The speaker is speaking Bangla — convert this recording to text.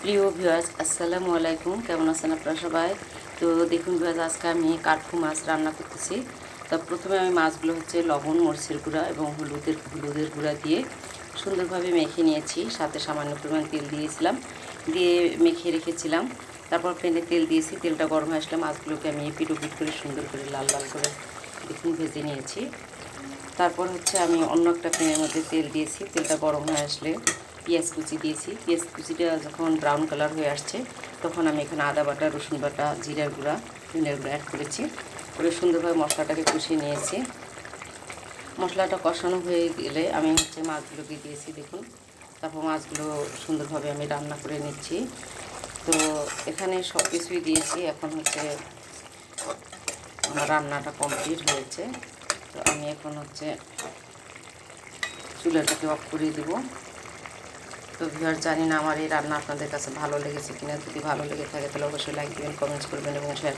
প্রিয় ভিউয়ার্স, আসসালামু আলাইকুম। কেমন আছেন আপনারা সবাই? তো দেখুন ভিউয়ার্স, আজকে আমি কাটকু মাছ রান্না করতেছি। তো প্রথমে আমি মাছগুলো লবণ, মরিচের গুঁড়া এবং হলুদের গুঁড়া দিয়ে সুন্দরভাবে মেখে নিয়েছি। সাথে সামান্য পরিমাণ তেল দিয়েছিলাম, দিয়ে মেখে রেখেছিলাম। তারপর প্যানে তেল দিয়েছি, তেলটা গরম হয়ে আসলে মাছগুলোকে আমি পিট করে সুন্দর করে লাল লাল করে দেখুন ভেজে নিয়েছি। তারপর আমি অন্য একটা প্যানের মধ্যে তেল দিয়েছি। তেলটা গরম হয়ে আসলে পেঁয়াজ কুচি দিয়েছি। পেঁয়াজ কুচিটা যখন ব্রাউন কালার হয়ে আসছে, তখন আমি এখানে আদা বাটা, রসুন বাটা, জিরার গুঁড়া, ধনিয়ার গুঁড়া অ্যাড করেছি। করে সুন্দরভাবে মশলাটাকে কষিয়ে নিয়েছি। মশলাটা কষানো হয়ে গেলে আমি মাছগুলোকে দিয়েছি দেখুন। তারপর মাছগুলো সুন্দরভাবে আমি রান্না করে নিচ্ছি। তো এখানে সব কিছুই দিয়েছি। এখন আমার রান্নাটা কমপ্লিট হয়েছে। তো আমি এখন চুলাটাকে অফ করে দেব। তো ভিউয়ার, জানি না আমার এই রান্না আপনাদের কাছে ভালো লেগেছে কিনা। যদি ভালো লেগে থাকে তাহলে অবশ্যই লাইক দেবেন, কমেন্টস করবেন এবং শেয়ার